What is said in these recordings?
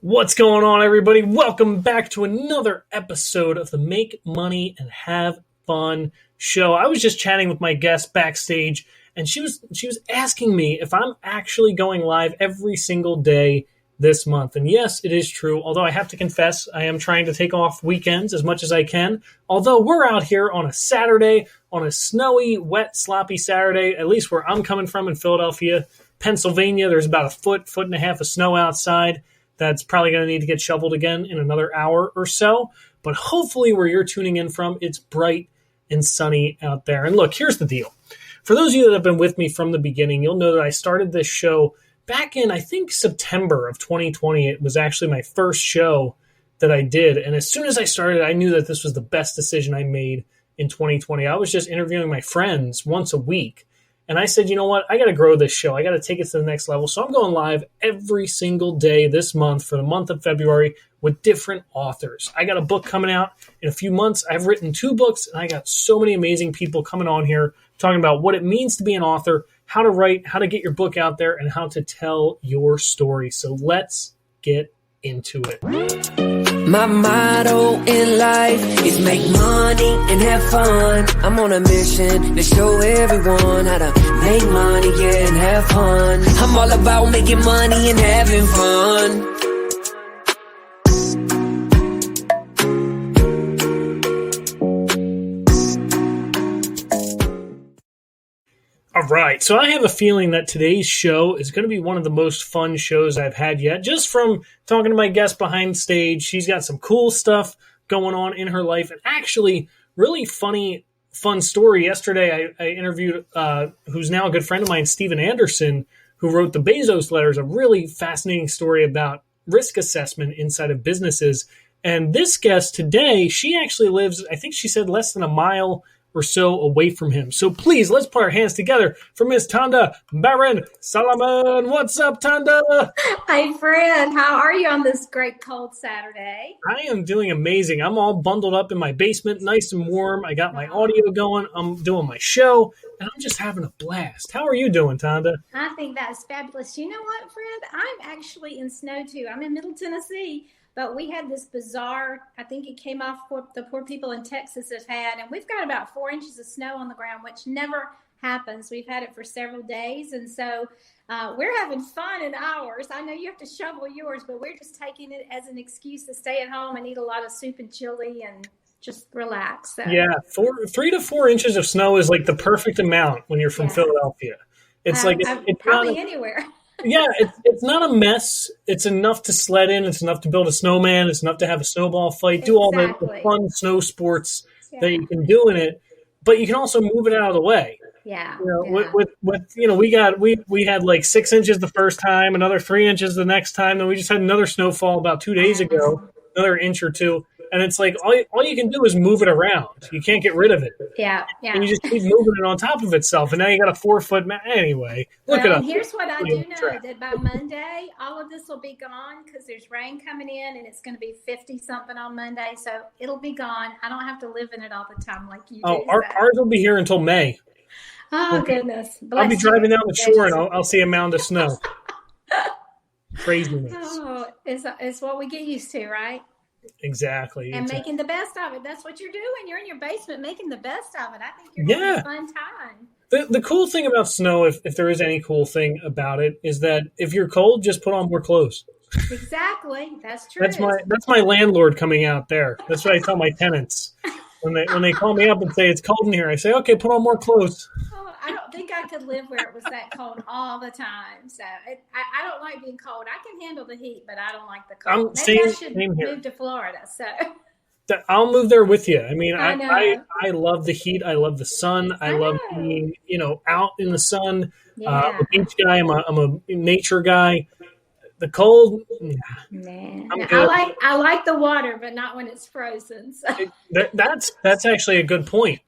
What's going on, everybody? Welcome back to another episode of the Make Money and Have Fun show. I was just chatting with my guest backstage, and she was asking me if I'm actually going live every single day this month. And yes, it is true, although I have to confess, I am trying to take off weekends as much as I can. Although we're out here on a Saturday, on a snowy, wet, sloppy Saturday, at least where I'm coming from in Philadelphia, Pennsylvania. There's about a foot and a half of snow outside. That's probably going to need to get shoveled again in another hour or so. But hopefully where you're tuning in from, it's bright and sunny out there. And look, here's the deal. For those of you that have been with me from the beginning, you'll know that I started this show back in, I think, September of 2020. It was actually my first show that I did. And as soon as I started, I knew that this was the best decision I made in 2020. I was just interviewing my friends once a week. And I said, you know what? I got to grow this show. I got to take it to the next level. So I'm going live every single day this month for the month of February with different authors. I got a book coming out in a few months. I've written 2 books, and I got so many amazing people coming on here talking about what it means to be an author, how to write, how to get your book out there, and how to tell your story. So let's get into it. My motto in life is make money and have fun. I'm on a mission to show everyone how to make money, yeah, and have fun. I'm all about making money and having fun. All right, so I have a feeling that today's show is going to be one of the most fun shows I've had yet. Just from talking to my guest behind stage, she's got some cool stuff going on in her life. And actually, really fun story. Yesterday, I interviewed who's now a good friend of mine, Steven Anderson, who wrote the Bezos letters, a really fascinating story about risk assessment inside of businesses. And this guest today, she actually lives, I think she said, less than a mile or so away from him. So please, let's put our hands together for Miss Tonda Barron Solomon. What's up, Tonda? Hi, friend. How are you on this great cold Saturday? I am doing amazing. I'm all bundled up in my basement, nice and warm. I got my audio going. I'm doing my show, and I'm just having a blast. How are you doing, Tonda? I think that's fabulous. You know what, friend? I'm actually in snow, too. I'm in Middle Tennessee. But we had this bizarre, I think it came off what the poor people in Texas have had. And we've got about 4 inches of snow on the ground, which never happens. We've had it for several days. And so we're having fun in ours. I know you have to shovel yours, but we're just taking it as an excuse to stay at home and eat a lot of soup and chili and just relax. So. Yeah, 3 to 4 inches of snow is like the perfect amount when you're from Philadelphia. It's like it's probably anywhere. Yeah, it's not a mess. It's enough to sled in. It's enough to build a snowman. It's enough to have a snowball fight. Do all the fun snow sports that you can do in it. But you can also move it out of the way. Yeah. We had like 6 inches the first time, another 3 inches the next time. Then we just had another snowfall about 2 days ago, another inch or two. And it's like all you can do is move it around. You can't get rid of it. Yeah. And you just keep moving it on top of itself. And now you got a 4-foot anyway. Look at us. Here's what I do know, that by Monday, all of this will be gone because there's rain coming in and it's going to be 50-something on Monday. So it'll be gone. I don't have to live in it all the time like you do. Ours will be here until May. Oh, goodness. I'll be driving down the shore and I'll see a mound of snow. Craziness. Oh, it's what we get used to, right? Exactly. And making the best of it. That's what you're doing. You're in your basement making the best of it. I think you're having a fun time. The cool thing about snow, if there is any cool thing about it, is that if you're cold, just put on more clothes. Exactly. That's true. That's my landlord coming out there. That's what I tell my tenants. When they call me up and say it's cold in here, I say, okay, put on more clothes. Oh, I don't think I could live where it was that cold all the time. So I don't like being cold. I can handle the heat, but I don't like the cold. Maybe I should move to Florida. So I'll move there with you. I mean, I love the heat. I love the sun. I love being, out in the sun. Yeah. I'm a beach guy. I'm a nature guy. The cold, man. I like the water, but not when it's frozen. So. That's actually a good point.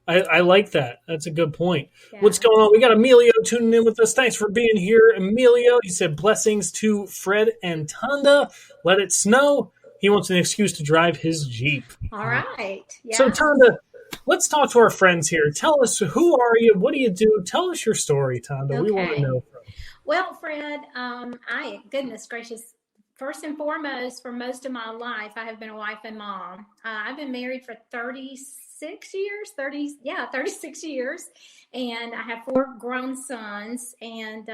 I like that. That's a good point. Yeah. What's going on? We got Emilio tuning in with us. Thanks for being here, Emilio. He said blessings to Fred and Tonda. Let it snow. He wants an excuse to drive his Jeep. All right. Yeah. So Tonda, let's talk to our friends here. Tell us, who are you? What do you do? Tell us your story, Tonda. Okay. We want to know. Well, Fred, goodness gracious, first and foremost, for most of my life, I have been a wife and mom. I've been married for 36 years, 36 years. And I have 4 grown sons and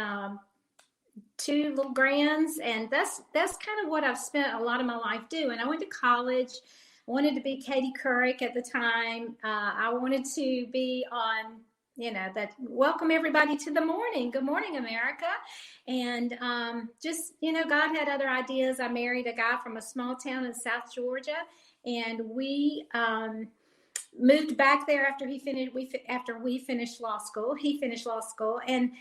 2 little grands. And that's kind of what I've spent a lot of my life doing. I went to college, wanted to be Katie Couric at the time. I wanted to be on, that welcome everybody to the morning. Good morning, America. And God had other ideas. I married a guy from a small town in South Georgia, and we moved back there after we finished law school. He finished law school, and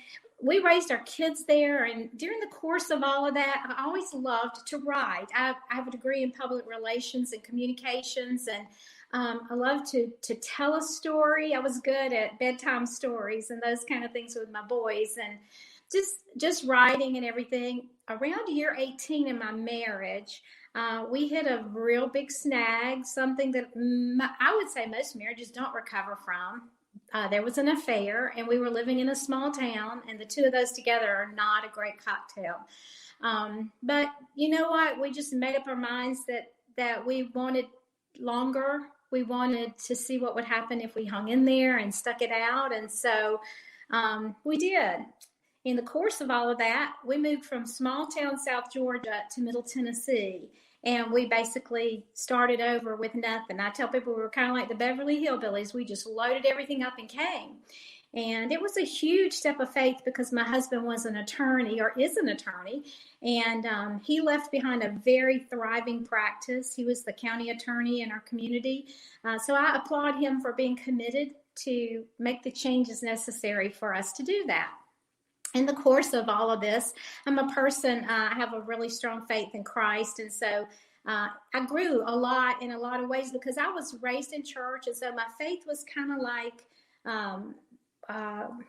we raised our kids there. And during the course of all of that, I always loved to write. I have a degree in public relations and communications, and I love to tell a story. I was good at bedtime stories and those kind of things with my boys, and just writing and everything. Around year 18 in my marriage, we hit a real big snag, something that I would say most marriages don't recover from. There was an affair, and we were living in a small town, and the two of those together are not a great cocktail. But you know what? We just made up our minds that we wanted longer. We wanted to see what would happen if we hung in there and stuck it out. And so we did. In the course of all of that, we moved from small town South Georgia to Middle Tennessee. And we basically started over with nothing. I tell people we were kind of like the Beverly Hillbillies. We just loaded everything up and came. And it was a huge step of faith because my husband was an attorney, or is an attorney. And he left behind a very thriving practice. He was the county attorney in our community. So I applaud him for being committed to make the changes necessary for us to do that. In the course of all of this, I'm a person, I have a really strong faith in Christ. And so I grew a lot in a lot of ways because I was raised in church. And so my faith was kind of like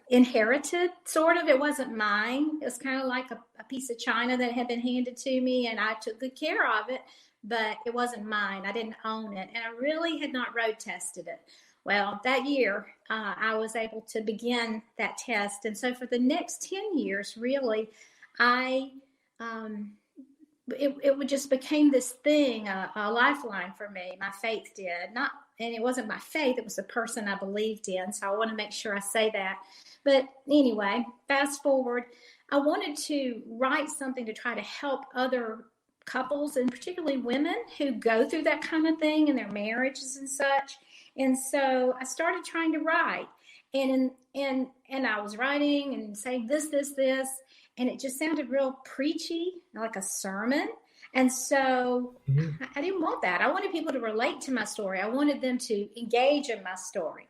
inherited, sort of. It wasn't mine. It was kind of like a piece of china that had been handed to me, and I took good care of it, but it wasn't mine. I didn't own it. And I really had not road tested it. Well, that year, I was able to begin that test. And so for the next 10 years, really, it just became this thing, a lifeline for me. My faith did. And it wasn't my faith, it was the person I believed in. So I want to make sure I say that. But anyway, fast forward, I wanted to write something to try to help other couples, and particularly women who go through that kind of thing in their marriages and such. And so I started trying to write, and I was writing and saying this, and it just sounded real preachy, like a sermon. And so I didn't want that. I wanted people to relate to my story. I wanted them to engage in my story.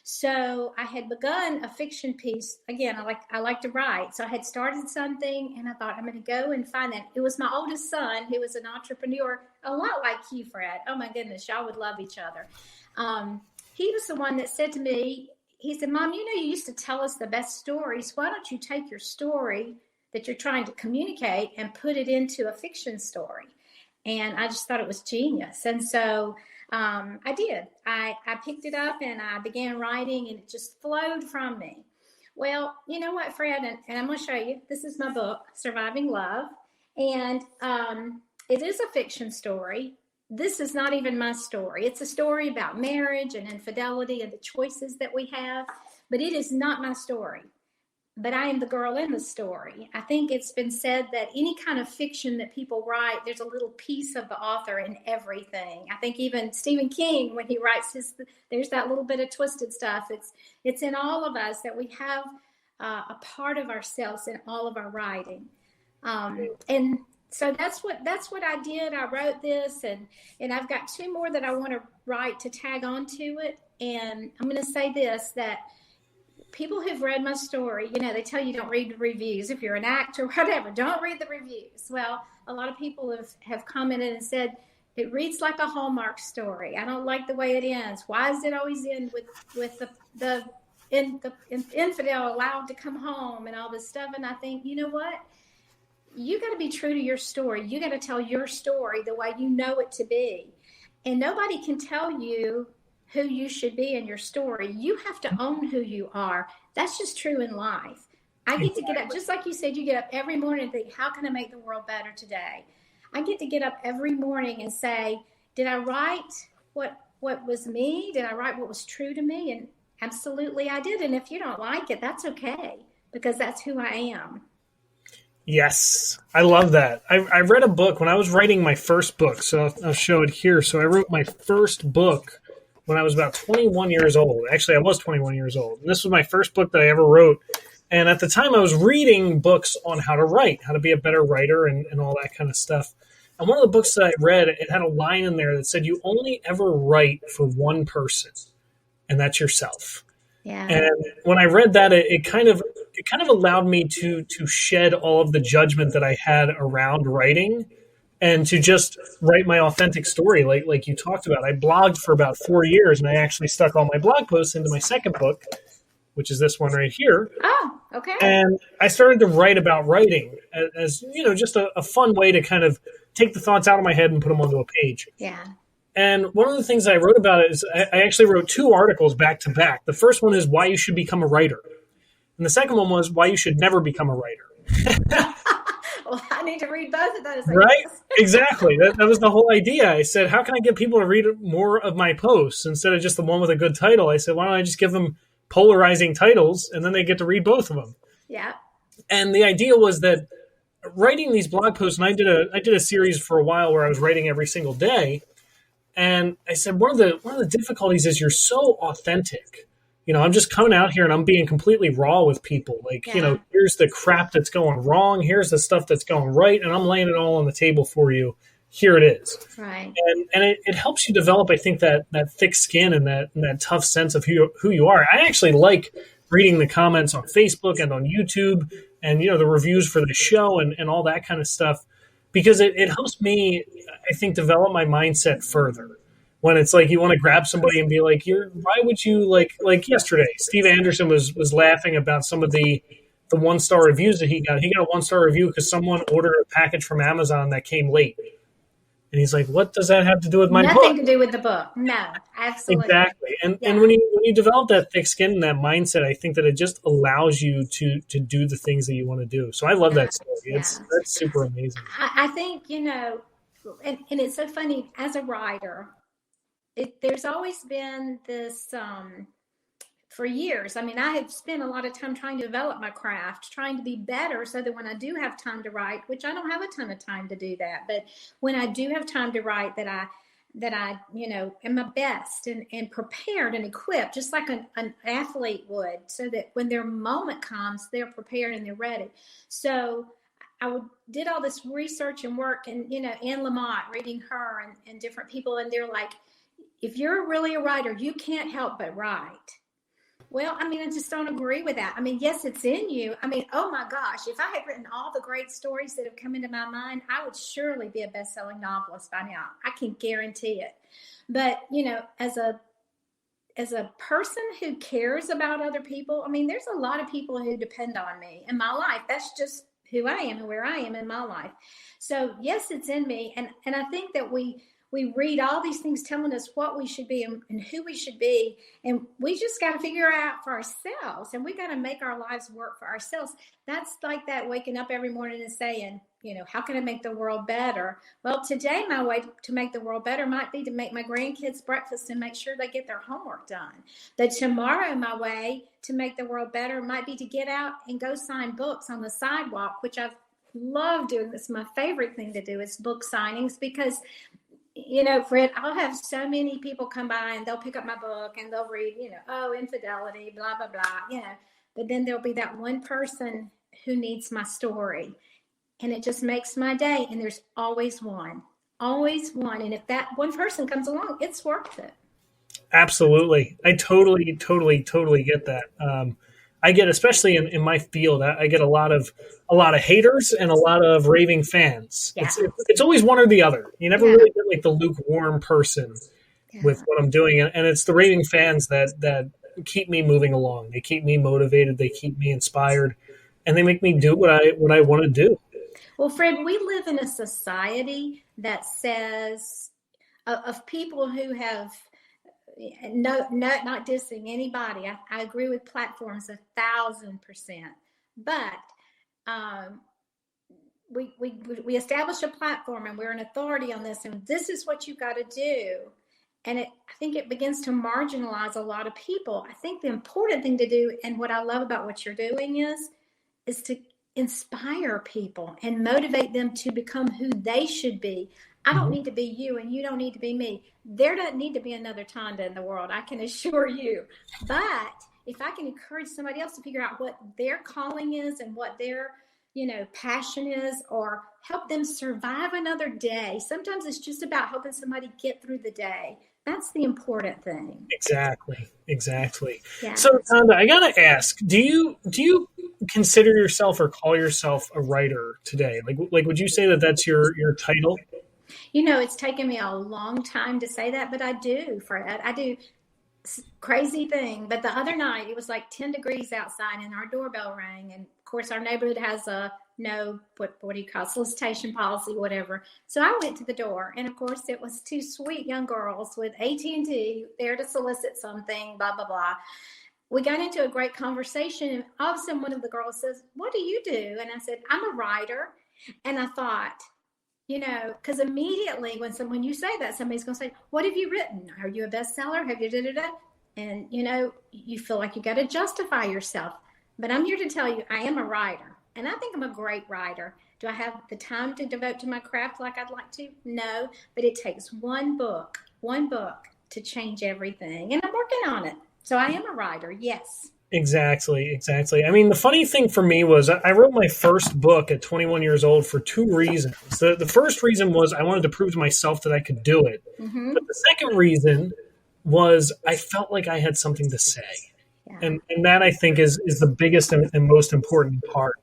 So I had begun a fiction piece. Again, I like to write. So I had started something, and I thought, I'm going to go and find that. It was my oldest son, who was an entrepreneur, a lot like you, Fred. Oh my goodness, y'all would love each other. He was the one that said to me, he said, Mom, you used to tell us the best stories. Why don't you take your story that you're trying to communicate and put it into a fiction story? And I just thought it was genius. And so I did. I picked it up and I began writing, and it just flowed from me. Well, you know what, Fred, and I'm going to show you. This is my book, Surviving Love. And it is a fiction story. This is not even my story. It's a story about marriage and infidelity and the choices that we have, but it is not my story. But I am the girl in the story. I think it's been said that any kind of fiction that people write, there's a little piece of the author in everything. I think even Stephen King, when he writes there's that little bit of twisted stuff. It's in all of us that we have a part of ourselves in all of our writing. And so that's what I did. I wrote this, and I've got 2 more that I want to write to tag onto it. And I'm going to say this, that people who've read my story, they tell you don't read the reviews. If you're an actor, whatever, don't read the reviews. Well, a lot of people have commented and said, it reads like a Hallmark story. I don't like the way it ends. Why does it always end with the infidel allowed to come home and all this stuff? And I think, you know what? You got to be true to your story. You got to tell your story the way you know it to be. And nobody can tell you who you should be in your story. You have to own who you are. That's just true in life. I get to get up, just like you said, you get up every morning and think, how can I make the world better today? I get to get up every morning and say, did I write what was me? Did I write what was true to me? And absolutely I did. And if you don't like it, that's okay, because that's who I am. Yes, I love that. I read a book when I was writing my first book, so I'll show it here. So I wrote my first book when I was about 21 years old. Actually, I was 21 years old. And this was my first book that I ever wrote. And at the time, I was reading books on how to write, how to be a better writer, and all that kind of stuff. And one of the books that I read, it had a line in there that said, you only ever write for one person, and that's yourself. Yeah. And when I read that, it kind of allowed me to shed all of the judgment that I had around writing and to just write my authentic story, like you talked about. I blogged for about 4 years, and I actually stuck all my blog posts into my second book, which is this one right here. Oh, okay. And I started to write about writing as just a fun way to kind of take the thoughts out of my head and put them onto a page. Yeah. And one of the things I wrote about it is I actually wrote 2 articles back to back. The first one is why you should become a writer. And the second one was why you should never become a writer. Well, I need to read both of those. Right? Exactly. That was the whole idea. I said, how can I get people to read more of my posts instead of just the one with a good title? I said, why don't I just give them polarizing titles and then they get to read both of them? Yeah. And the idea was that writing these blog posts, and I did a series for a while where I was writing every single day. And I said, one of the difficulties is you're so authentic. I'm just coming out here and I'm being completely raw with people. Like, here's the crap that's going wrong. Here's the stuff that's going right. And I'm laying it all on the table for you. Here it is. Right. And it helps you develop, I think, that thick skin and that tough sense of who you are. I actually like reading the comments on Facebook and on YouTube and, the reviews for the show and all that kind of stuff, because it helps me, I think, develop my mindset further. When it's like you want to grab somebody and be like, why would you like yesterday, Steve Anderson was laughing about some of the 1-star reviews that he got. He got a 1-star review because someone ordered a package from Amazon that came late. And he's like, what does that have to do with my book? Nothing to do with the book. No, absolutely. Exactly. And when you develop that thick skin and that mindset, I think that it just allows you to do the things that you want to do. So I love that story. That's super amazing. I think, and it's so funny as a writer, there's always been this, for years. I mean, I have spent a lot of time trying to develop my craft, trying to be better so that when I do have time to write, which I don't have a ton of time to do that, but when I do have time to write, that I am my best and prepared and equipped, just like an athlete would, so that when their moment comes, they're prepared and they're ready. So I did all this research and work, and, Anne Lamott, reading her and different people, and they're like, if you're really a writer, you can't help but write. Well, I mean, I just don't agree with that. I mean, yes, it's in you. I mean, oh my gosh, if I had written all the great stories that have come into my mind, I would surely be a best-selling novelist by now. I can guarantee it. But, as a person who cares about other people, I mean, there's a lot of people who depend on me in my life. That's just who I am and where I am in my life. So yes, it's in me. And I think that we read all these things telling us what we should be and who we should be. And we just got to figure it out for ourselves. And we got to make our lives work for ourselves. That's like that waking up every morning and saying, how can I make the world better? Well, today my way to make the world better might be to make my grandkids breakfast and make sure they get their homework done. But tomorrow my way to make the world better might be to get out and go sign books on the sidewalk, which I've loved doing. This is my favorite thing to do, is book signings, because Fred, I'll have so many people come by and they'll pick up my book and they'll read, infidelity, blah, blah, blah, but then there'll be that one person who needs my story, and it just makes my day. And there's always one. And if that one person comes along, it's worth it. Absolutely. I totally get that. I get, especially in my field, I get a lot of haters and a lot of raving fans. Yeah. It's always one or the other. You never really get like the lukewarm person with what I'm doing. And it's the raving fans that keep me moving along. They keep me motivated. They keep me inspired, and they make me do what I want to do. Well, Fred, we live in a society that says of people who have, not dissing anybody. I agree with platforms 1,000%. But we establish a platform and we're an authority on this, and this is what you got to do. And I think it begins to marginalize a lot of people. I think the important thing to do, and what I love about what you're doing is to inspire people and motivate them to become who they should be. I don't need to be you, and you don't need to be me. There doesn't need to be another Tonda in the world, I can assure you. But if I can encourage somebody else to figure out what their calling is and what their passion is, or help them survive another day. Sometimes it's just about helping somebody get through the day. That's the important thing. Exactly. Yeah. So, Tonda, I gotta ask: Do you consider yourself or call yourself a writer today? Like, would you say that that's your title? It's taken me a long time to say that, but I do, Fred. I do. Crazy thing, but the other night it was like 10 degrees outside and our doorbell rang, and of course our neighborhood has a what do you call it, solicitation policy, whatever. So I went to the door, and of course it was two sweet young girls with AT&T there to solicit something, blah blah blah. We got into a great conversation, and all of a sudden one of the girls says, "What do you do?" And I said, "I'm a writer." And I thought, because immediately when you say that, somebody's going to say, "What have you written? Are you a bestseller? Have you da-da-da?" And, you feel like you got to justify yourself. But I'm here to tell you, I am a writer, and I think I'm a great writer. Do I have the time to devote to my craft like I'd like to? No, but it takes one book to change everything, and I'm working on it. So I am a writer, yes. Exactly. I mean, the funny thing for me was I wrote my first book at 21 years old for two reasons. The first reason was I wanted to prove to myself that I could do it. Mm-hmm. But the second reason was I felt like I had something to say. Yeah. And that, I think, is the biggest and most important part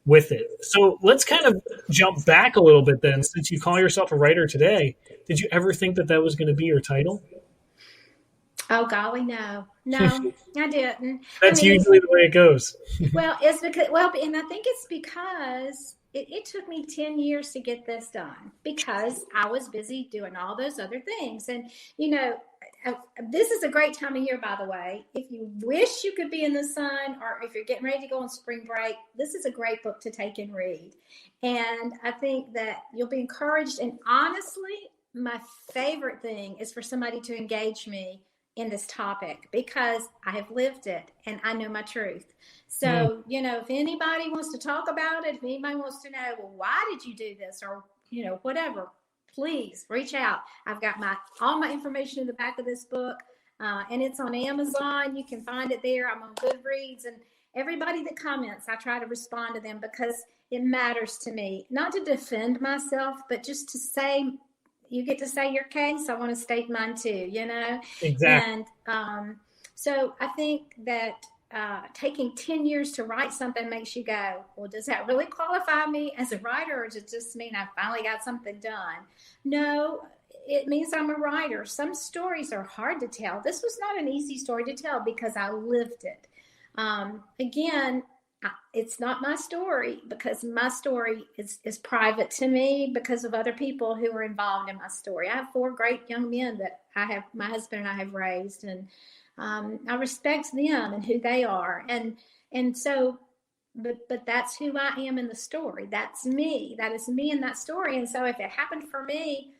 with it. So let's kind of jump back a little bit then. Since you call yourself a writer today, did you ever think that was going to be your title? Oh, golly, no, I didn't. That's usually the way it goes. Well, it's because, and I think it's because it took me 10 years to get this done, because I was busy doing all those other things. And, this is a great time of year, by the way. If you wish you could be in the sun, or if you're getting ready to go on spring break, this is a great book to take and read. And I think that you'll be encouraged. And honestly, my favorite thing is for somebody to engage me in this topic, because I have lived it and I know my truth. So, if anybody wants to talk about it, if anybody wants to know, well, why did you do this, or, whatever, please reach out. I've got all my information in the back of this book, and it's on Amazon. You can find it there. I'm on Goodreads, and everybody that comments, I try to respond to them, because it matters to me, not to defend myself, but just to say, you get to say your case. I want to state mine too, Exactly. And so I think that taking 10 years to write something makes you go, well, does that really qualify me as a writer, or does it just mean I finally got something done? No, it means I'm a writer. Some stories are hard to tell. This was not an easy story to tell, because I lived it. Again, it's not my story, because my story is private to me because of other people who are involved in my story. I have 4 great young men that my husband and I have raised, and I respect them and who they are. And so, but that's who I am in the story. That's me. That is me in that story. And so if it happened for me,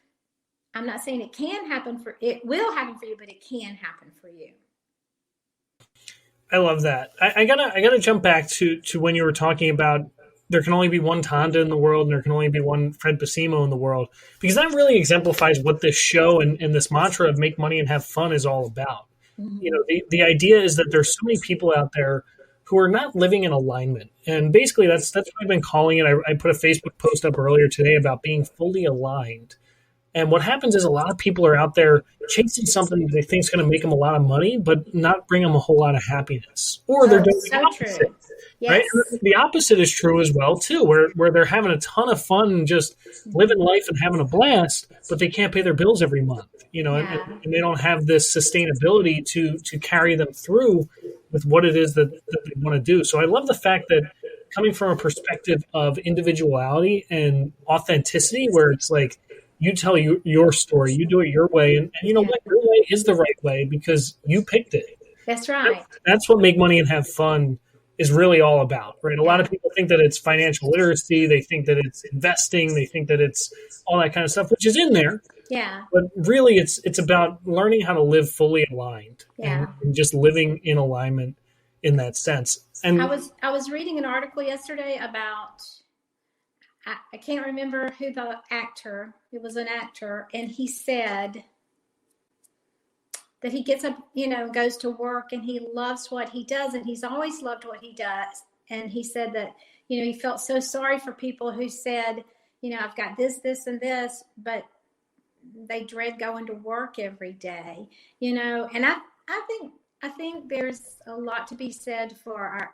I'm not saying it will happen for you, but it can happen for you. I love that. I gotta jump back to when you were talking about there can only be one Tonda in the world, and there can only be one Fred Basimo in the world, because that really exemplifies what this show and this mantra of make money and have fun is all about. Mm-hmm. The idea is that there's so many people out there who are not living in alignment, and basically that's what I've been calling it. I put a Facebook post up earlier today about being fully aligned. And what happens is a lot of people are out there chasing something that they think is going to make them a lot of money, but not bring them a whole lot of happiness. Or they're doing the opposite. True. Yes. Right? And the opposite is true as well, too, where they're having a ton of fun and just living life and having a blast, but they can't pay their bills every month, and they don't have this sustainability to carry them through with what it is that they want to do. So I love the fact that coming from a perspective of individuality and authenticity, where it's like, you tell your story, you do it your way, and you know what, your way is the right way because you picked it. That's right. That's what Make Money and Have Fun is really all about, right? A lot of Yeah. people think that it's financial literacy. They think that it's investing. They think that it's all that kind of stuff, which is in there. Yeah. But really, it's about learning how to live fully aligned Yeah. and just living in alignment in that sense. And I was reading an article yesterday about, I can't remember who the actor, it was an actor, and he said that he gets up, goes to work and he loves what he does, and he's always loved what he does. And he said that, he felt so sorry for people who said, I've got this, this, and this, but they dread going to work every day, and I think there's a lot to be said for our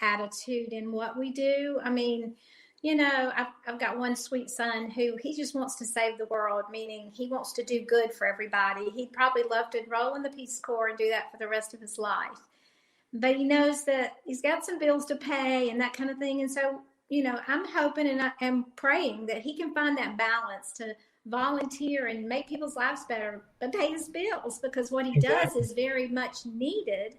attitude in what we do. I mean, I've got one sweet son who he just wants to save the world, meaning he wants to do good for everybody. He'd probably love to enroll in the Peace Corps and do that for the rest of his life. But he knows that he's got some bills to pay and that kind of thing. And so, I'm hoping and I'm praying that he can find that balance to volunteer and make people's lives better, but pay his bills, because what he does is very much needed.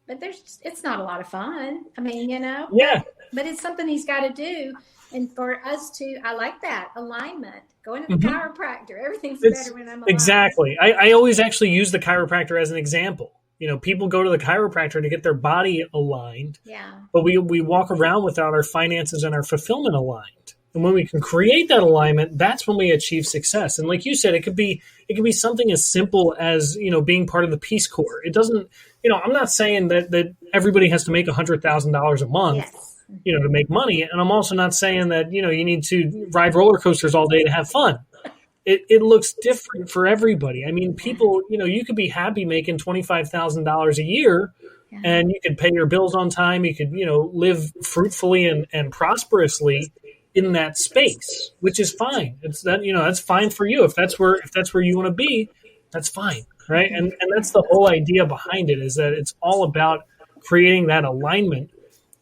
But it's not a lot of fun. I mean, yeah, but it's something he's got to do. And for us to, I like that alignment, going to the chiropractor, everything's better when I'm aligned. Exactly. I always actually use the chiropractor as an example. People go to the chiropractor to get their body aligned. Yeah. But we walk around without our finances and our fulfillment aligned. And when we can create that alignment, that's when we achieve success. And like you said, it could be something as simple as, being part of the Peace Corps. It doesn't, I'm not saying that everybody has to make $100,000 a month, Yes. To make money. And I'm also not saying that, you need to ride roller coasters all day to have fun. It looks different for everybody. I mean, people, you could be happy making $25,000 a year, and you could pay your bills on time. You could, live fruitfully and prosperously in that space, which is fine. It's that, that's fine for you. If that's where you want to be, that's fine. Right. And that's the whole idea behind it, is that it's all about creating that alignment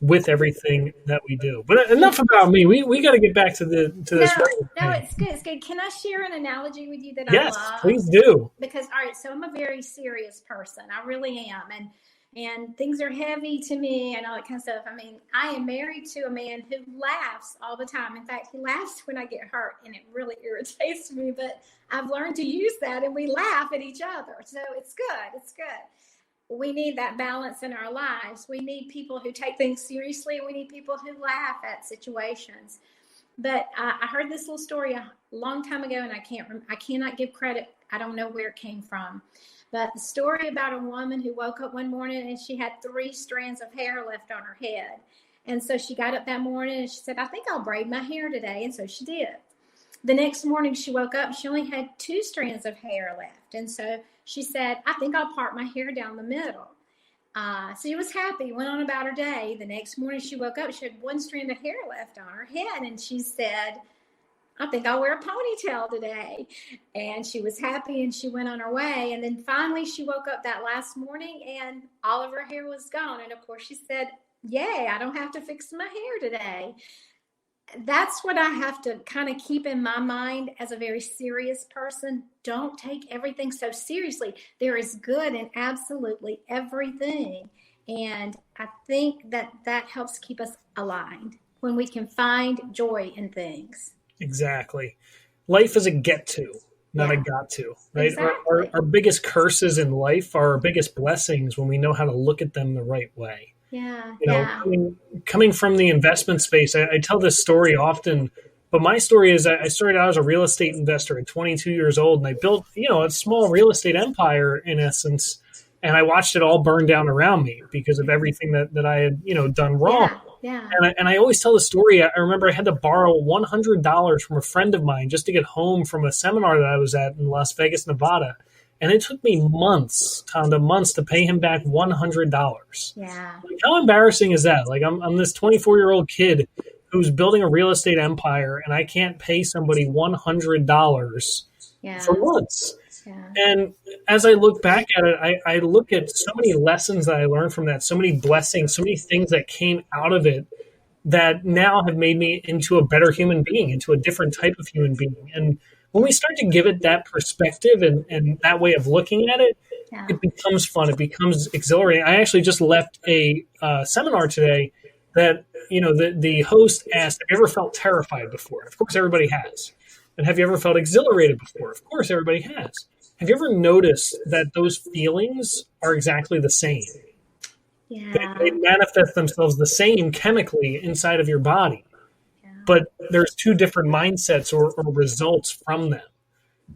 with everything that we do. But enough about me. We got to get back to this. No, it's good. It's good. Can I share an analogy with you that I love? Yes, please do. Because, all right, so I'm a very serious person. I really am. And things are heavy to me and all that kind of stuff. I mean, I am married to a man who laughs all the time. In fact, he laughs when I get hurt, and it really irritates me. But I've learned to use that, and we laugh at each other. So it's good. It's good. We need that balance in our lives. We need people who take things seriously, and we need people who laugh at situations. But I heard this little story a long time ago, and I cannot give credit. I don't know where it came from. But the story about a woman who woke up one morning and she had 3 strands of hair left on her head. And so she got up that morning and she said, I think I'll braid my hair today. And so she did. The next morning she woke up and she only had 2 strands of hair left. And so she said, I think I'll part my hair down the middle. So she was happy, went on about her day. The next morning she woke up, she had 1 strand of hair left on her head. And she said, I think I'll wear a ponytail today. And she was happy and she went on her way. And then finally she woke up that last morning and all of her hair was gone. And of course she said, yay, I don't have to fix my hair today. That's what I have to kind of keep in my mind as a very serious person. Don't take everything so seriously. There is good in absolutely everything. And I think that helps keep us aligned when we can find joy in things. Exactly. Life is a get to, not a got to, right? Exactly. Our biggest curses in life are our biggest blessings when we know how to look at them the right way. Yeah. Coming from the investment space, I tell this story often, but my story is I started out as a real estate investor at 22 years old, and I built, a small real estate empire in essence, and I watched it all burn down around me because of everything that I had, done wrong. Yeah. And I always tell the story. I remember I had to borrow $100 from a friend of mine just to get home from a seminar that I was at in Las Vegas, Nevada. And it took me months, Tonda, to pay him back $100. Yeah. Like, how embarrassing is that? Like, I'm this 24-year-old kid who's building a real estate empire, and I can't pay somebody $100 for months. Yeah. And as I look back at it, I look at so many lessons that I learned from that, so many blessings, so many things that came out of it that now have made me into a better human being, into a different type of human being. And when we start to give it that perspective and that way of looking at it, it becomes fun. It becomes exhilarating. I actually just left a seminar today that, the host asked, have you ever felt terrified before? Of course, everybody has. And have you ever felt exhilarated before? Of course, everybody has. Have you ever noticed that those feelings are exactly the same? Yeah. They manifest themselves the same chemically inside of your body. Yeah. But there's two different mindsets or results from them.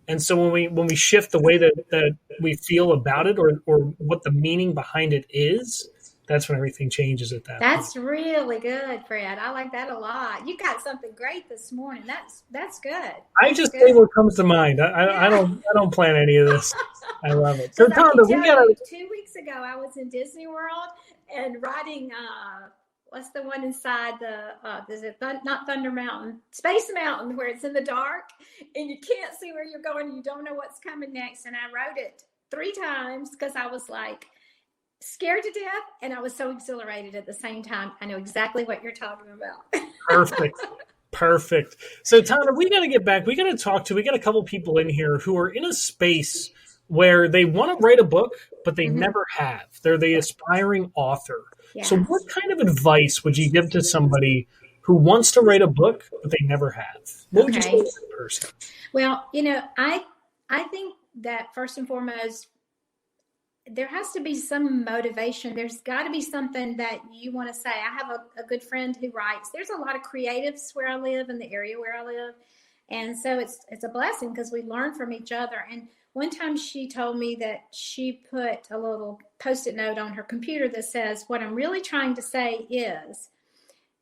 And so when we shift the way that we feel about it or what the meaning behind it is, that's when everything changes at that point. That's really good, Fred. I like that a lot. You got something great this morning. That's good. I just say what comes to mind. I don't plan any of this. I love it. So Tonda, 2 weeks ago I was in Disney World and riding what's the one inside not Thunder Mountain, Space Mountain, where it's in the dark and you can't see where you're going. You don't know what's coming next. And I rode it 3 times because I was like scared to death and I was so exhilarated at the same time. I know exactly what you're talking about. Perfect. So Tonda, we got to get back. We got a couple people in here who are in a space where they want to write a book, but they never have. They're the aspiring author. Yes. So what kind of advice would you give to somebody who wants to write a book, but they never have? What would you say to that person? Well, I think that first and foremost, there has to be some motivation. There's got to be something that you want to say. I have a good friend who writes. There's a lot of creatives where I live, in the area where I live. And so it's a blessing because we learn from each other. And one time she told me that she put a little Post-it note on her computer that says, what I'm really trying to say is,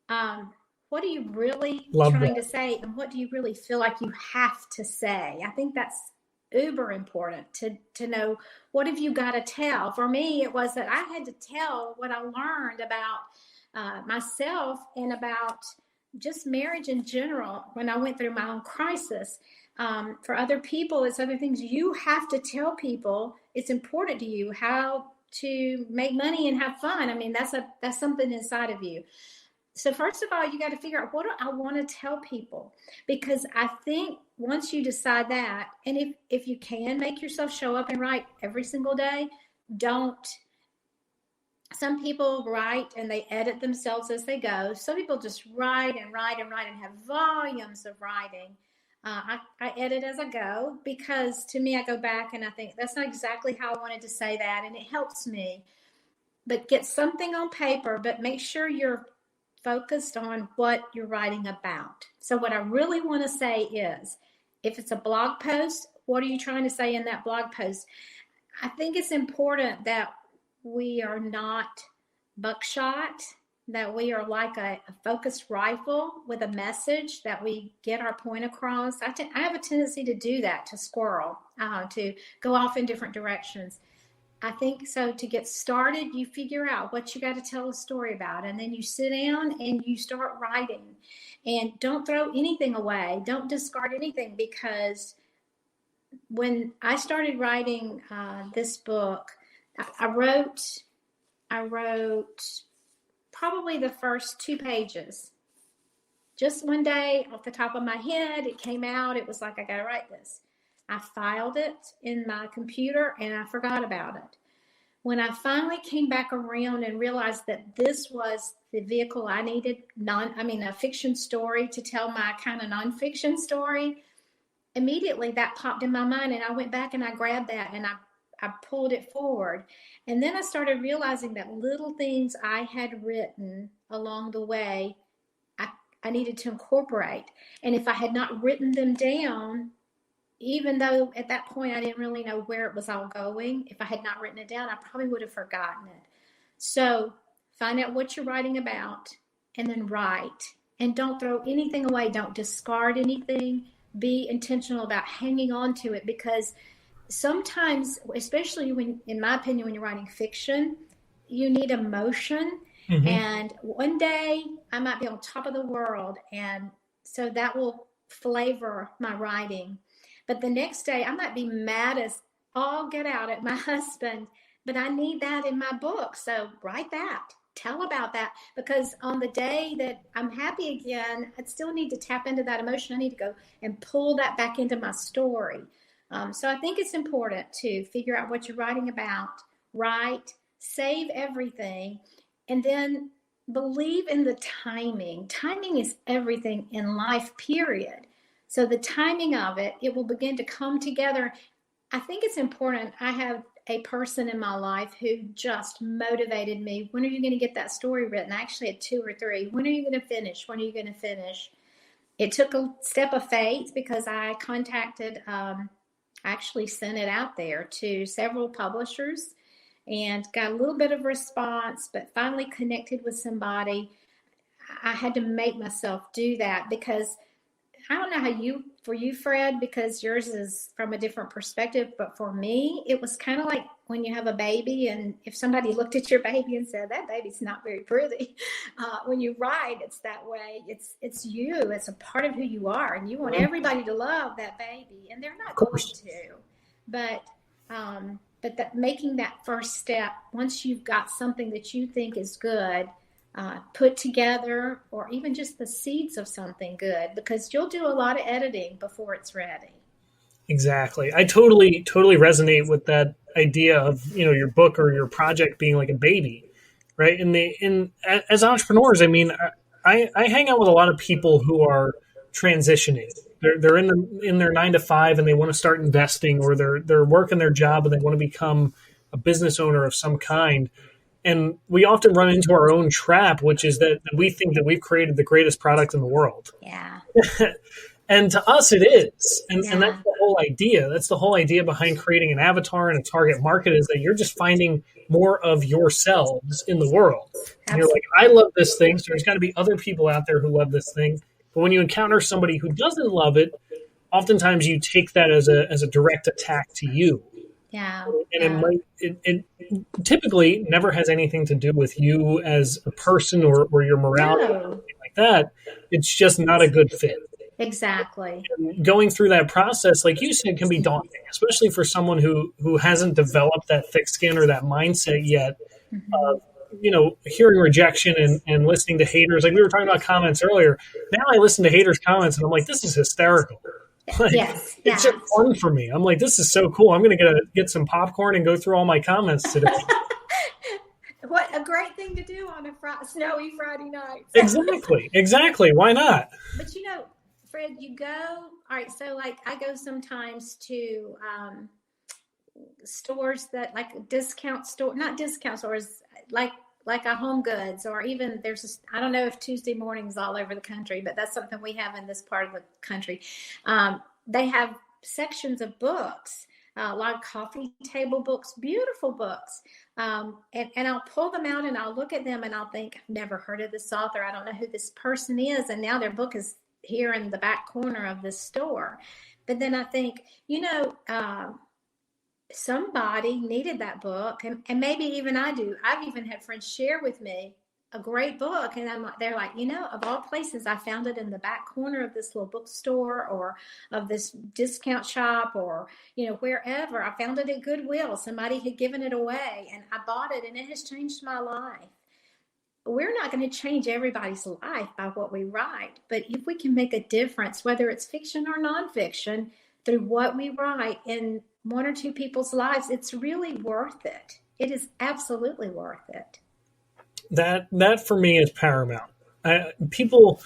what are you really trying to say? And what do you really feel like you have to say? I think that's uber important to know, what have you got to tell? For me, it was that I had to tell what I learned about myself and about just marriage in general when I went through my own crisis. For other people, it's other things. You have to tell people it's important to you how to make money and have fun. I mean, that's something inside of you. So first of all, you got to figure out, what do I want to tell people? Because I think once you decide that, and if you can make yourself show up and write every single day, don't. Some people write and they edit themselves as they go. Some people just write and write and write and have volumes of writing. I edit as I go because to me, I go back and I think that's not exactly how I wanted to say that. And it helps me. But get something on paper, but make sure you're focused on what you're writing about. So what I really want to say is, if it's a blog post, what are you trying to say in that blog post? I think it's important that we are not buckshot, that we are like a focused rifle with a message, that we get our point across. I have a tendency to do that, to squirrel, to go off in different directions. I think so. To get started, you figure out what you got to tell a story about, and then you sit down and you start writing. And don't throw anything away. Don't discard anything, because when I started writing this book, I wrote probably the first 2 pages. Just one day off the top of my head, it came out. It was like, I got to write this. I filed it in my computer and I forgot about it. When I finally came back around and realized that this was the vehicle I needed, a fiction story to tell my kind of nonfiction story, immediately that popped in my mind, and I went back and I grabbed that and I pulled it forward. And then I started realizing that little things I had written along the way, I needed to incorporate. And if I had not written them down, even though at that point I didn't really know where it was all going, if I had not written it down, I probably would have forgotten it. So find out what you're writing about and then write. And don't throw anything away. Don't discard anything. Be intentional about hanging on to it, because sometimes, especially when, in my opinion, when you're writing fiction, you need emotion. Mm-hmm. And one day I might be on top of the world, and so that will flavor my writing. But the next day I might be mad as all get out at my husband, but I need that in my book. So write that. Tell about that, because on the day that I'm happy again, I still need to tap into that emotion. I need to go and pull that back into my story. So I think it's important to figure out what you're writing about, write, save everything, and then believe in the timing. Timing is everything in life, period. So the timing of it, it will begin to come together. I think it's important. I have a person in my life who just motivated me. When are you going to get that story written? I actually had 2 or 3. When are you going to finish? When are you going to finish? It took a step of faith because I contacted, actually sent it out there to several publishers and got a little bit of response, but finally connected with somebody. I had to make myself do that because I don't know how for you, Fred, because yours is from a different perspective, but for me, it was kind of like when you have a baby and if somebody looked at your baby and said, that baby's not very pretty, when you write, it's that way. It's you. It's a part of who you are, and you want everybody to love that baby, and they're not going to. But that making that first step, once you've got something that you think is good, put together, or even just the seeds of something good, because you'll do a lot of editing before it's ready. Exactly. I totally resonate with that idea of, your book or your project being like a baby, right? And as entrepreneurs, I mean, I hang out with a lot of people who are transitioning. They're in their 9 to 5 and they want to start investing, or they're working their job and they want to become a business owner of some kind. And we often run into our own trap, which is that we think that we've created the greatest product in the world. Yeah. And to us, it is. And that's the whole idea. That's the whole idea behind creating an avatar and a target market, is that you're just finding more of yourselves in the world. And you're like, I love this thing, so there's got to be other people out there who love this thing. But when you encounter somebody who doesn't love it, oftentimes you take that as a direct attack to you. Yeah. And it typically never has anything to do with you as a person or your morality or anything like that. It's just not a good fit. Exactly. And going through that process, like you said, can be daunting, especially for someone who hasn't developed that thick skin or that mindset yet. Hearing rejection and listening to haters. Like we were talking about comments earlier. Now I listen to haters' comments and I'm like, this is hysterical. Like, yes. It's just fun for me. I'm like, this is so cool. I'm going to get some popcorn and go through all my comments today. What a great thing to do on a snowy Friday night. Exactly. Why not? But Fred, you go, all right, so like I go sometimes to stores that like not discount stores, like a Home Goods, or even I don't know if Tuesday mornings all over the country, but that's something we have in this part of the country. They have sections of books, a lot of coffee table books, beautiful books. And I'll pull them out and I'll look at them and I'll think, I've never heard of this author. I don't know who this person is. And now their book is here in the back corner of this store. But then I think, somebody needed that book, and maybe even I do. I've even had friends share with me a great book, and they're like, of all places, I found it in the back corner of this little bookstore or of this discount shop, or wherever. I found it at Goodwill. Somebody had given it away, and I bought it, and it has changed my life. We're not going to change everybody's life by what we write, but if we can make a difference, whether it's fiction or nonfiction, through what we write in 1 or 2 people's lives, it's really worth it. It is absolutely worth it. That for me is paramount. People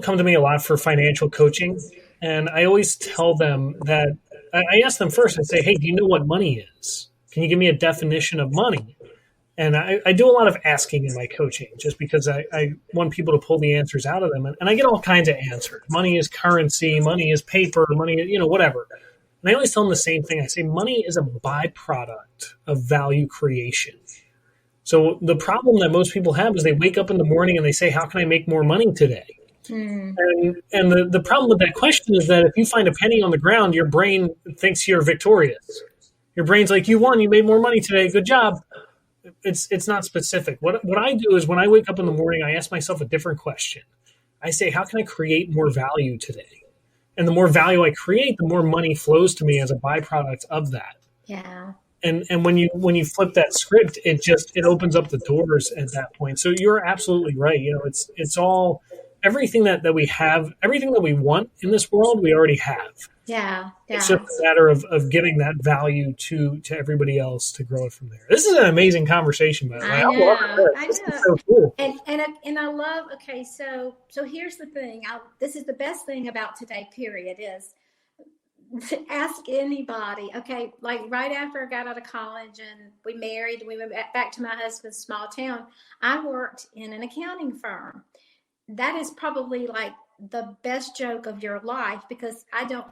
come to me a lot for financial coaching, and I always tell them that I ask them first and say, hey, do you know what money is? Can you give me a definition of money? And I do a lot of asking in my coaching just because I want people to pull the answers out of them. And I get all kinds of answers. Money is currency. Money is paper. Money, whatever. And I always tell them the same thing. I say money is a byproduct of value creation. So the problem that most people have is they wake up in the morning and they say, how can I make more money today? And the problem with that question is that if you find a penny on the ground, your brain thinks you're victorious. Your brain's like, you won. You made more money today. Good job. It's not specific. What I do is when I wake up in the morning, I ask myself a different question. I say, how can I create more value today? And the more value I create, the more money flows to me as a byproduct of that. Yeah. And when you flip that script, it opens up the doors at that point. So you're absolutely right. It's all everything that we have, everything that we want in this world, we already have. Yeah. It's just a matter of giving that value to everybody else to grow it from there. This is an amazing conversation, by the way. I know. This is so cool. And I love. Okay, so here's the thing. This is the best thing about today. Period. Is to ask anybody. Okay, like right after I got out of college and we married, we went back to my husband's small town. I worked in an accounting firm. That is probably like the best joke of your life, because I don't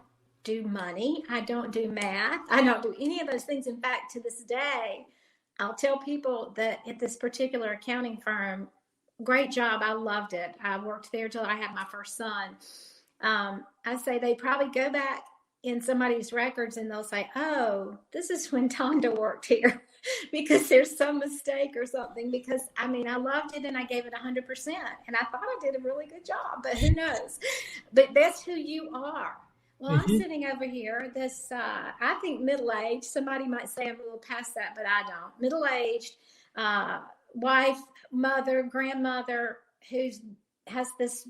do money. I don't do math. I don't do any of those things. In fact, to this day, I'll tell people that at this particular accounting firm, great job. I loved it. I worked there till I had my first son. I say they probably go back in somebody's records and they'll say, oh, this is when Tonda worked here, because there's some mistake or something. Because I mean, I loved it and I gave it 100%, and I thought I did a really good job, but who knows? But that's who you are. Well, I'm sitting over here, this, I think middle-aged, somebody might say I'm a little past that, but I don't. Middle-aged, wife, mother, grandmother, has this,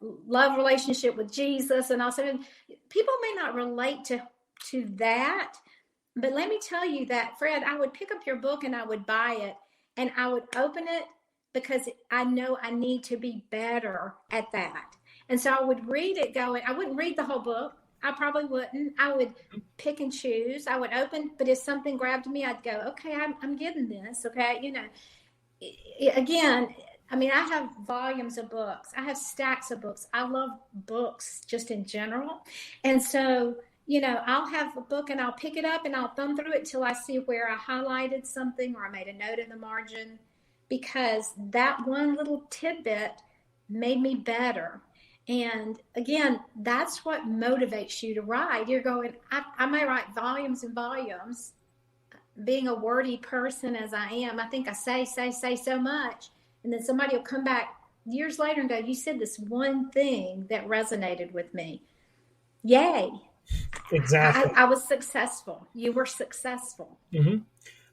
love relationship with Jesus. And also, people may not relate to that, but let me tell you that, Fred, I would pick up your book and I would buy it and I would open it because I know I need to be better at that. And so I would read it going, I wouldn't read the whole book. I probably wouldn't. I would pick and choose. I would open, but if something grabbed me, I'd go, okay, I'm getting this. Okay. Again, I mean, I have volumes of books. I have stacks of books. I love books just in general. And so, I'll have a book and I'll pick it up and I'll thumb through it till I see where I highlighted something or I made a note in the margin, because that one little tidbit made me better. And again, that's what motivates you to write. You're going, I may write volumes and volumes. Being a wordy person as I am, I think I say so much. And then somebody will come back years later and go, you said this one thing that resonated with me. Yay. Exactly. I was successful. You were successful. Mm-hmm.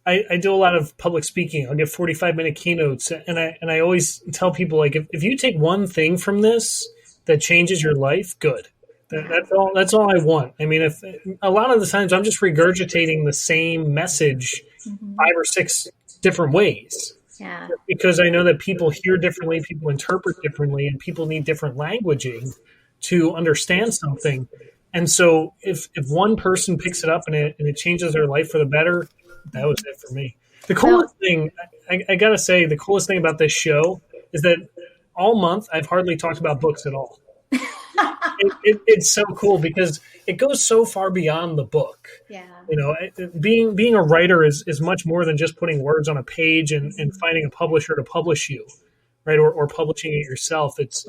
I do a lot of public speaking. I'll give 45-minute keynotes. And I always tell people, like, if you take one thing from this that changes your life, good. That's all I want. I mean, if a lot of the times I'm just regurgitating the same message 5 or 6 different ways. Yeah. Because I know that people hear differently, people interpret differently, and people need different languaging to understand something. And so if one person picks it up and it changes their life for the better, that was it for me. The coolest thing, I got to say, the coolest thing about this show is that all month I've hardly talked about books at all. It's so cool because it goes so far beyond the book. Yeah. Being a writer is much more than just putting words on a page and finding a publisher to publish you, right? Or publishing it yourself. It's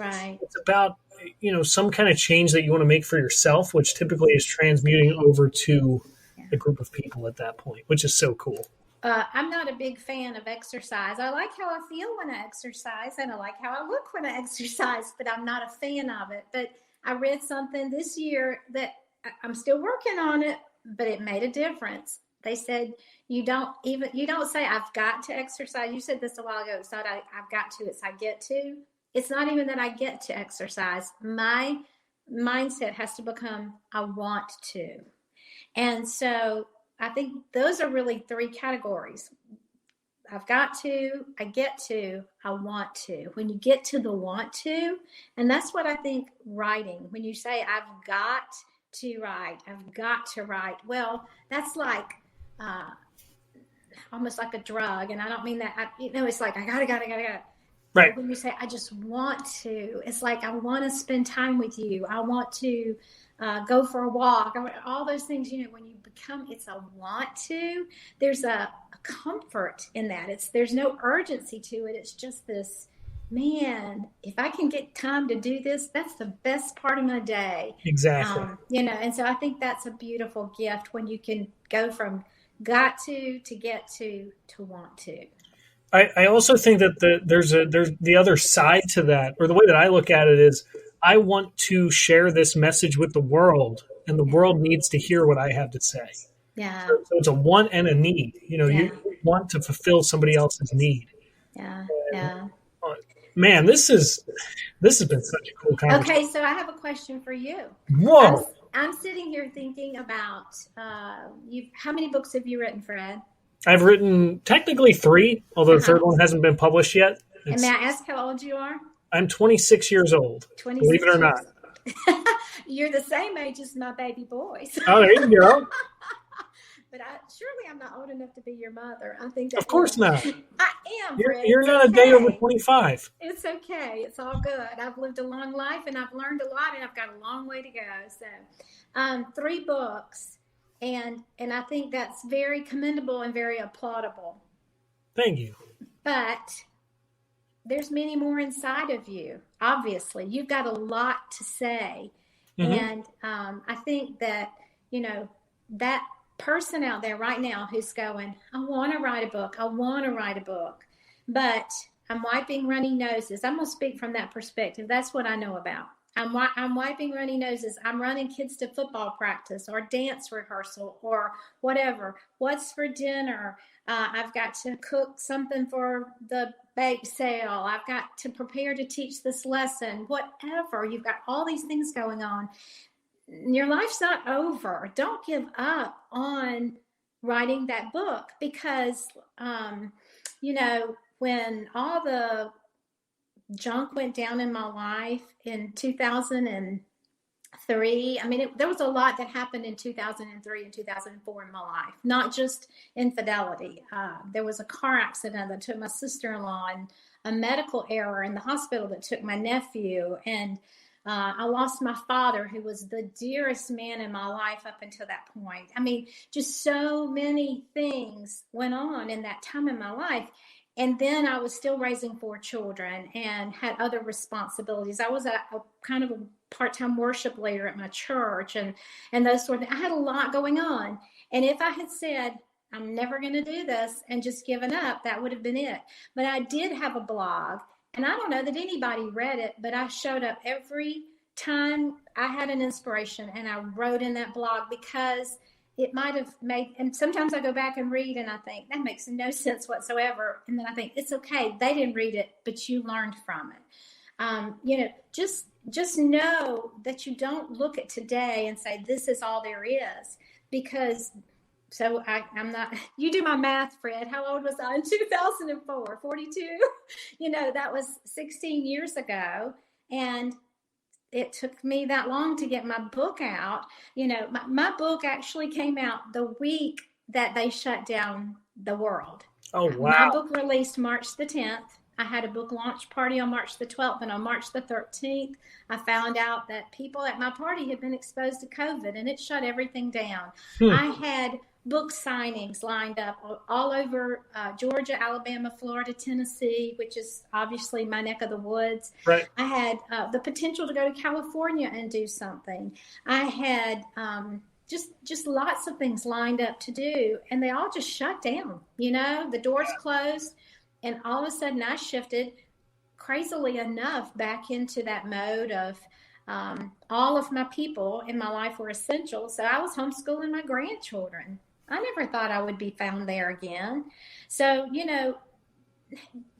about, some kind of change that you want to make for yourself, which typically is transmuting over to a group of people at that point, which is so cool. I'm not a big fan of exercise. I like how I feel when I exercise, and I like how I look when I exercise, but I'm not a fan of it. But I read something this year that I'm still working on it, but it made a difference. They said you don't say I've got to exercise. You said this a while ago. It's not I've got to, it's I get to. It's not even that I get to exercise. My mindset has to become I want to. And so I think those are really 3 categories. I've got to, I get to, I want to. When you get to the want to, and that's what I think writing, when you say I've got to write, I've got to write. Well, that's like almost like a drug. And I don't mean that, it's like I gotta. Right. When you say I just want to, it's like I want to spend time with you. I want to go for a walk. All those things, when you become, it's a want to, there's a comfort in that. There's no urgency to it. It's just this, man, if I can get time to do this, that's the best part of my day. Exactly. And so I think that's a beautiful gift when you can go from got to get to want to. I also think that there's the other side to that, or the way that I look at it is I want to share this message with the world, and the world needs to hear what I have to say. Yeah. So it's a want and a need. You want to fulfill somebody else's need. Yeah. Yeah. Man, this has been such a cool conversation. Okay, so I have a question for you. Whoa. I'm sitting here thinking about how many books have you written, Fred? I've written technically 3, although the third one hasn't been published yet. And may I ask how old you are? I'm 26 years old, 26 believe it or not. You're the same age as my baby boys. Oh, there you go. But surely I'm not old enough to be your mother. I think of course not. I am. You're not a day over 25. It's okay. It's all good. I've lived a long life and I've learned a lot and I've got a long way to go. So, 3 books, and I think that's very commendable and very applaudable. Thank you. But there's many more inside of you. Obviously, you've got a lot to say, and I think that that person out there right now who's going, I want to write a book. I want to write a book, but I'm wiping runny noses. I'm going to speak from that perspective. That's what I know about. I'm wiping runny noses. I'm running kids to football practice or dance rehearsal or whatever. What's for dinner? I've got to cook something for the bake sale. I've got to prepare to teach this lesson, whatever. You've got all these things going on. Your life's not over. Don't give up on writing that book because, when all the junk went down in my life in 2003, there was a lot that happened in 2003 and 2004 in my life, not just infidelity. There was a car accident that took my sister-in-law and a medical error in the hospital that took my nephew, and I lost my father, who was the dearest man in my life up until that point. Just so many things went on in that time in my life. And then I was still raising 4 children and had other responsibilities. I was a kind of a part-time worship leader at my church and those sort of things. I had a lot going on. And if I had said, I'm never going to do this and just given up, that would have been it. But I did have a blog. And I don't know that anybody read it, but I showed up every time I had an inspiration and I wrote in that blog because it might have made, and sometimes I go back and read and I think that makes no sense whatsoever. And then I think it's okay. They didn't read it, but you learned from it. Just know that you don't look at today and say, this is all there is, because I'm not, you do my math, Fred. How old was I in 2004? 42? That was 16 years ago. And it took me that long to get my book out. My book actually came out the week that they shut down the world. Oh, wow. My book released March the 10th. I had a book launch party on March the 12th, and on March the 13th, I found out that people at my party had been exposed to COVID, and it shut everything down. I had book signings lined up all over Georgia, Alabama, Florida, Tennessee, which is obviously my neck of the woods. Right. I had the potential to go to California and do something. I had just lots of things lined up to do, and they all just shut down. The doors closed, and all of a sudden I shifted, crazily enough, back into that mode of all of my people in my life were essential. So I was homeschooling my grandchildren. I never thought I would be found there again. So,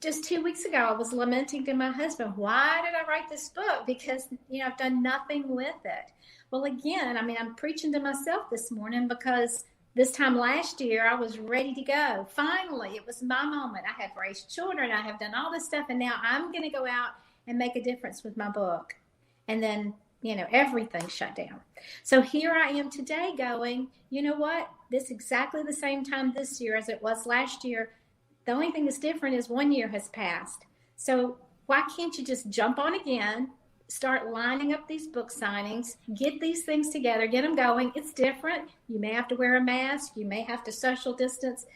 just 2 weeks ago, I was lamenting to my husband, why did I write this book? Because, I've done nothing with it. Well, again, I'm preaching to myself this morning because this time last year, I was ready to go. Finally, it was my moment. I have raised children. I have done all this stuff. And now I'm going to go out and make a difference with my book. And then, everything shut down. So here I am today going, you know what? This exactly the same time this year as it was last year. The only thing that's different is 1 year has passed. So why can't you just jump on again, start lining up these book signings, get these things together, get them going. It's different. You may have to wear a mask. You may have to social distance,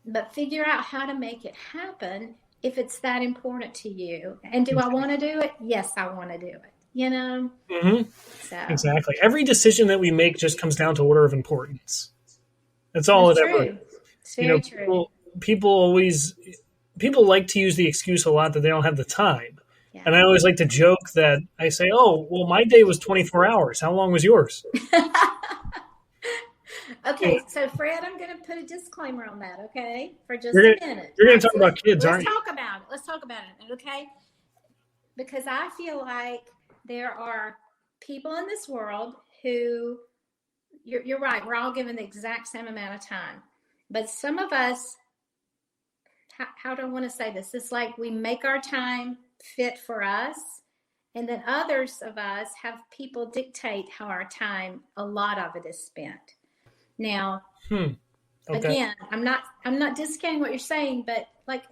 but figure out how to make it happen if it's that important to you. And do I want to do it? Yes, I want to do it. So. Exactly. Every decision that we make just comes down to order of importance. That's all it ever is. It's very true. People like to use the excuse a lot that they don't have the time. Yeah. And I always like to joke that I say, oh, well, my day was 24 hours. How long was yours? Okay, so Fred, I'm going to put a disclaimer on that, okay, for just a minute. You're going to talk about kids, aren't you? Let's talk about it, okay? because I feel like there are people in this world who, you're right, we're all given the exact same amount of time. But some of us, how do I want to say this? It's like we make our time fit for us. And then others of us have people dictate how our time, a lot of it is spent. Now, Okay. Again, I'm not discounting what you're saying, but like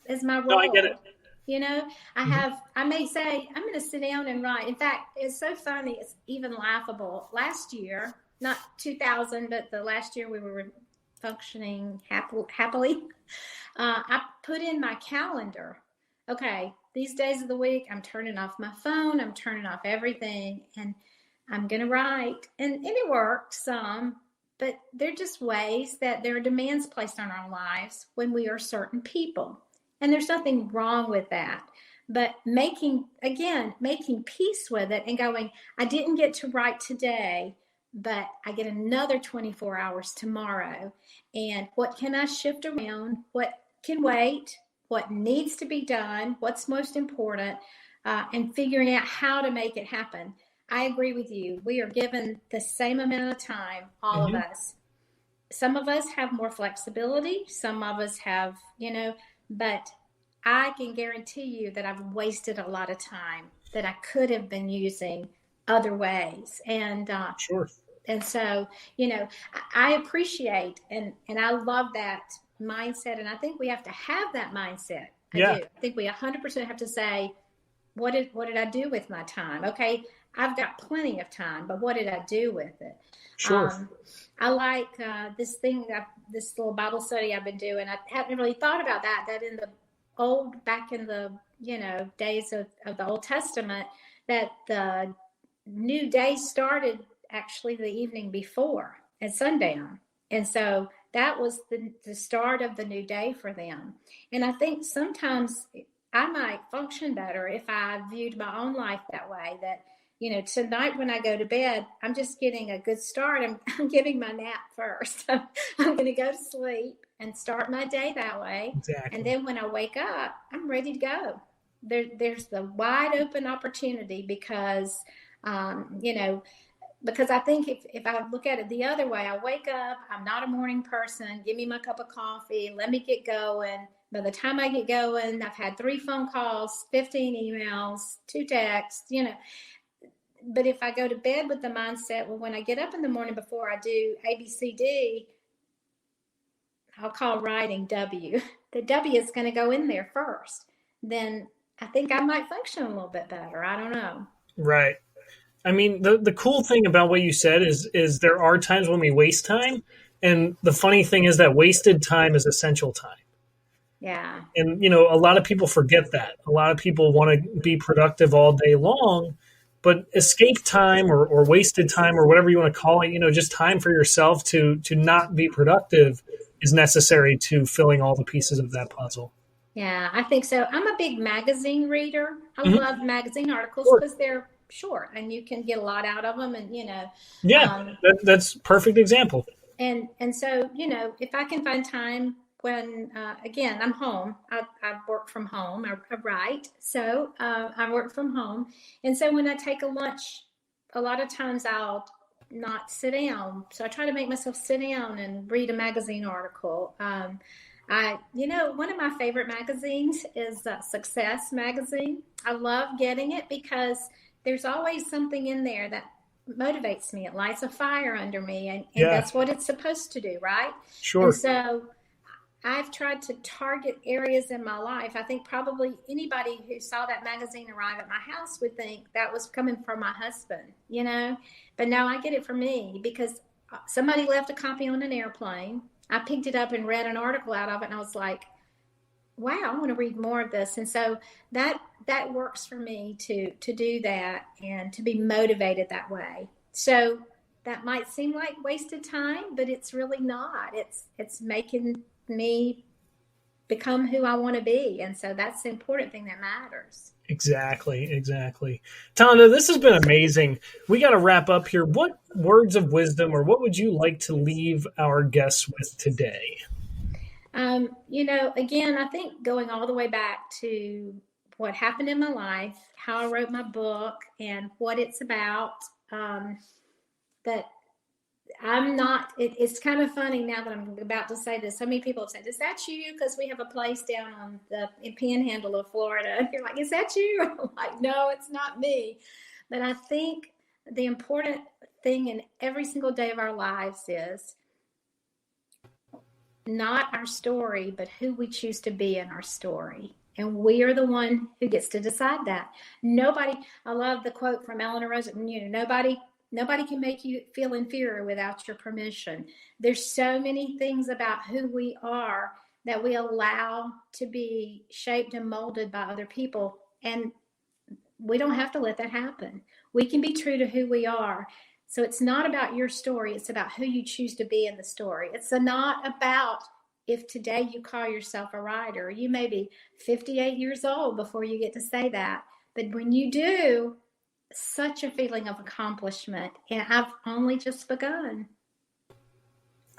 as my role, No, I get it. You know, I may say, I'm going to sit down and write. In fact, it's so funny. It's even laughable. Last year, not 2000, but the last year we were functioning happily. I put in my calendar, okay, these days of the week, I'm turning off my phone. I'm turning off everything, and I'm going to write. And it works some, but they're just ways that there are demands placed on our lives when we are certain people. And there's nothing wrong with that. But making peace with it and going, I didn't get to write today, but I get another 24 hours tomorrow. And what can I shift around? What can wait? What needs to be done? What's most important? And figuring out how to make it happen. I agree with you. We are given the same amount of time, all of us. Some of us have more flexibility. Some of us have, but I can guarantee you that I've wasted a lot of time that I could have been using other ways. And sure. And so, I appreciate and I love that mindset. And I think we have to have that mindset. I do. I think we 100% have to say, what did I do with my time? Okay, I've got plenty of time, but what did I do with it? Sure. I like this little Bible study I've been doing. I hadn't really thought about that in the back in the, days of the Old Testament, that the new day started actually the evening before at sundown. And so that was the start of the new day for them. And I think sometimes I might function better if I viewed my own life that way, that, tonight when I go to bed, I'm just getting a good start. I'm getting my nap first. I'm going to go to sleep and start my day that way. Exactly. And then when I wake up, I'm ready to go. There's the wide open opportunity because, because I think if I look at it the other way, I wake up, I'm not a morning person, give me my cup of coffee, let me get going. By the time I get going, I've had 3 phone calls, 15 emails, 2 texts, But if I go to bed with the mindset, well, when I get up in the morning before I do ABCD, I'll call writing W. The W is going to go in there first. Then I think I might function a little bit better. I don't know. Right. I mean, the cool thing about what you said is there are times when we waste time. And the funny thing is that wasted time is essential time. Yeah. And, a lot of people forget that. A lot of people want to be productive all day long, but escape time or wasted time or whatever you want to call it, just time for yourself to not be productive is necessary to filling all the pieces of that puzzle. Yeah, I think so. I'm a big magazine reader. I love magazine articles because they're short and you can get a lot out of them. And, that's perfect example. And so, if I can find time when, again, I'm home, I work from home, I write. So I work from home. And so when I take a lunch, a lot of times I'll not sit down. So I try to make myself sit down and read a magazine article. One of my favorite magazines is Success Magazine. I love getting it because there's always something in there that motivates me. It lights a fire under me, and that's what it's supposed to do, right? Sure. And so I've tried to target areas in my life. I think probably anybody who saw that magazine arrive at my house would think that was coming from my husband, But no, I get it from me because somebody left a copy on an airplane. I picked it up and read an article out of it, and I was like, wow, I want to read more of this. And so that works for me to do that and to be motivated that way. So that might seem like wasted time, but it's really not. It's making me become who I want to be. And so that's the important thing that matters. Exactly. Tonda, this has been amazing. We got to wrap up here. What words of wisdom or what would you like to leave our guests with today? Again, I think going all the way back to what happened in my life, how I wrote my book, and what it's about. That I'm not, it's kind of funny now that I'm about to say this. So many people have said, is that you? Because we have a place down on the panhandle of Florida. And you're like, is that you? I'm like, no, it's not me. But I think the important thing in every single day of our lives is not our story, but who we choose to be in our story. And we are the one who gets to decide that. Nobody, I love the quote from Eleanor Roosevelt, nobody can make you feel inferior without your permission. There's so many things about who we are that we allow to be shaped and molded by other people. And we don't have to let that happen. We can be true to who we are. So it's not about your story. It's about who you choose to be in the story. It's not about if today you call yourself a writer. You may be 58 years old before you get to say that. But when you do, such a feeling of accomplishment. And I've only just begun.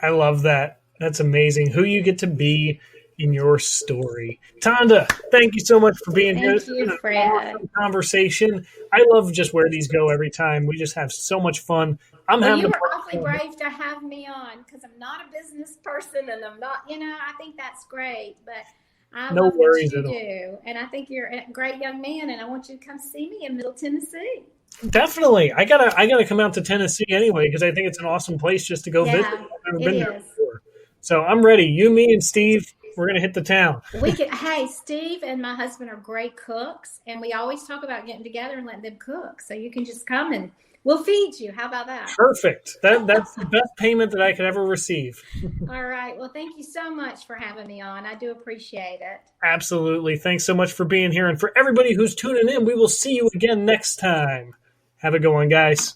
I love that. That's amazing. Who you get to be in your story. Tonda, thank you so much for being here. Thank you, Fred. Awesome conversation. I love just where these go every time. We just have so much fun. You were awfully brave to have me on because I'm not a business person and I'm not, I think that's great. But I love what you do. And I think you're a great young man, and I want you to come see me in Middle Tennessee. Definitely. I gotta come out to Tennessee anyway because I think it's an awesome place just to go visit. I've never been there before. So I'm ready. You, me, and Steve, we're gonna hit the town. Hey, Steve and my husband are great cooks, and we always talk about getting together and letting them cook. So you can just come and we'll feed you. How about that? Perfect. That's the best payment that I could ever receive. All right. Well, thank you so much for having me on. I do appreciate it. Absolutely. Thanks so much for being here. And for everybody who's tuning in, we will see you again next time. Have a good one, guys.